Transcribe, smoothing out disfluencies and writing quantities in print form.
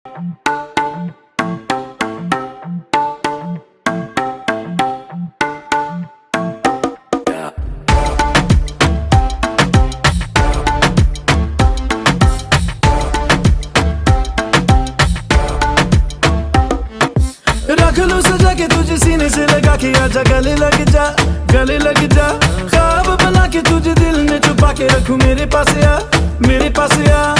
रख लो सजा के तुझे सीने से लगा के आजा गले लग जा, गले लग जा। ख्वाब बना के तुझे दिल में छुपा के रखूं, मेरे पास आ, मेरे पास आ।